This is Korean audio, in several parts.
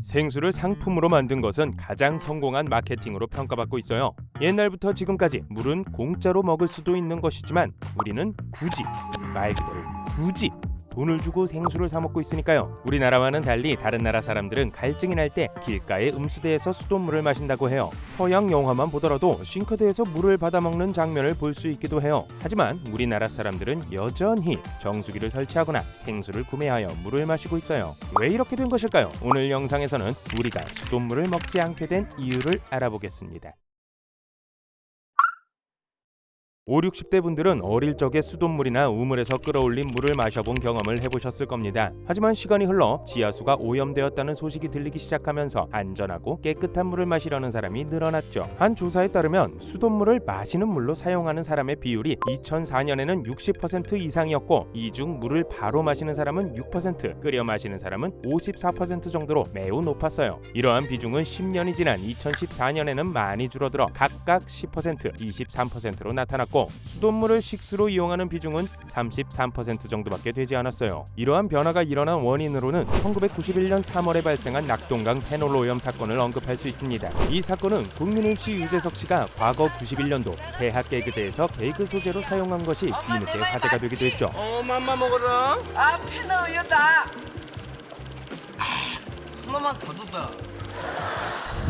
생수를 상품으로 만든 것은 가장 성공한 마케팅으로 평가받고 있어요. 옛날부터 지금까지 물은 공짜로 먹을 수도 있는 것이지만 우리는 굳이, 말 그대로 굳이 돈을 주고 생수를 사 먹고 있으니까요. 우리나라와는 달리 다른 나라 사람들은 갈증이 날 때 길가의 음수대에서 수돗물을 마신다고 해요. 서양 영화만 보더라도 싱크대에서 물을 받아 먹는 장면을 볼 수 있기도 해요. 하지만 우리나라 사람들은 여전히 정수기를 설치하거나 생수를 구매하여 물을 마시고 있어요. 왜 이렇게 된 것일까요? 오늘 영상에서는 우리가 수돗물을 먹지 않게 된 이유를 알아보겠습니다. 5, 60대 분들은 어릴 적에 수돗물이나 우물에서 끌어올린 물을 마셔본 경험을 해보셨을 겁니다. 하지만 시간이 흘러 지하수가 오염되었다는 소식이 들리기 시작하면서 안전하고 깨끗한 물을 마시려는 사람이 늘어났죠. 한 조사에 따르면 수돗물을 마시는 물로 사용하는 사람의 비율이 2004년에는 60% 이상이었고 이 중 물을 바로 마시는 사람은 6%, 끓여 마시는 사람은 54% 정도로 매우 높았어요. 이러한 비중은 10년이 지난 2014년에는 많이 줄어들어 각각 10%, 23%로 나타났고 수돗물을 식수로 이용하는 비중은 33% 정도밖에 되지 않았어요. 이러한 변화가 일어난 원인으로는 1991년 3월에 발생한 낙동강 페놀 오염 사건을 언급할 수 있습니다. 이 사건은 국민MC 유재석 씨가 과거 91년도 대학 개그제에서 개그 소재로 사용한 것이 뒤늦게 화제가 되기도 했죠. 맘마 먹어라. 아, 페너였다. 하나만 더 줬다.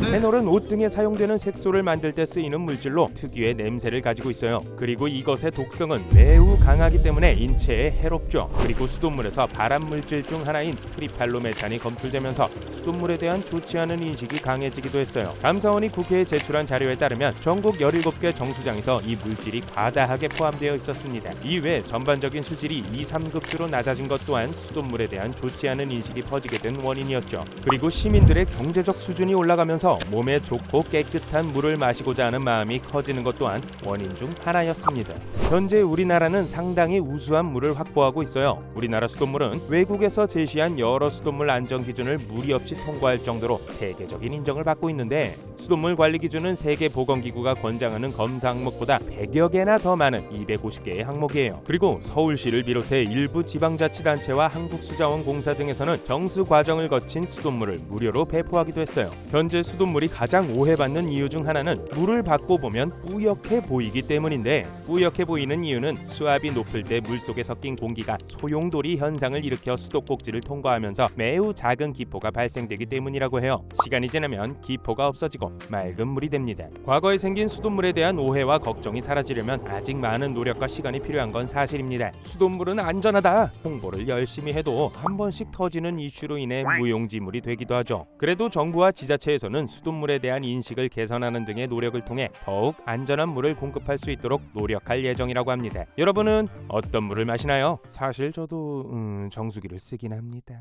페놀은 옷 등에 사용되는 색소를 만들 때 쓰이는 물질로 특유의 냄새를 가지고 있어요. 그리고 이것의 독성은 매우 강하기 때문에 인체에 해롭죠. 그리고 수돗물에서 발암 물질 중 하나인 트리팔로메탄이 검출되면서 수돗물에 대한 좋지 않은 인식이 강해지기도 했어요. 감사원이 국회에 제출한 자료에 따르면 전국 17개 정수장에서 이 물질이 과다하게 포함되어 있었습니다. 이외 전반적인 수질이 2, 3급수로 낮아진 것 또한 수돗물에 대한 좋지 않은 인식이 퍼지게 된 원인이었죠. 그리고 시민들의 경제적 수준이 올라가면서 몸에 좋고 깨끗한 물을 마시고자 하는 마음이 커지는 것 또한 원인 중 하나였습니다. 현재 우리나라는 상당히 우수한 물을 확보하고 있어요. 우리나라 수돗물은 외국에서 제시한 여러 수돗물 안전 기준을 무리 없이 통과할 정도로 세계적인 인정을 받고 있는데 수돗물 관리 기준은 세계보건기구가 권장하는 검사 항목보다 100여 개나 더 많은 250개의 항목이에요. 그리고 서울시를 비롯해 일부 지방자치단체와 한국수자원공사 등에서는 정수 과정을 거친 수돗물을 무료로 배포하기도 했어요. 현재 수돗물이 가장 오해받는 이유 중 하나는 물을 받고 보면 뿌옇게 보이기 때문인데 뿌옇게 보이는 이유는 수압이 높을 때 물속에 섞인 공기가 소용돌이 현상을 일으켜 수도꼭지를 통과하면서 매우 작은 기포가 발생되기 때문이라고 해요. 시간이 지나면 기포가 없어지고 맑은 물이 됩니다. 과거에 생긴 수돗물에 대한 오해와 걱정이 사라지려면 아직 많은 노력과 시간이 필요한 건 사실입니다. 수돗물은 안전하다 홍보를 열심히 해도 한 번씩 터지는 이슈로 인해 무용지물이 되기도 하죠. 그래도 정부와 지자체에서는 수돗물에 대한 인식을 개선하는 등의 노력을 통해 더욱 안전한 물을 공급할 수 있도록 노력할 예정이라고 합니다. 여러분은 어떤 물을 마시나요? 사실 저도 정수기를 쓰긴 합니다.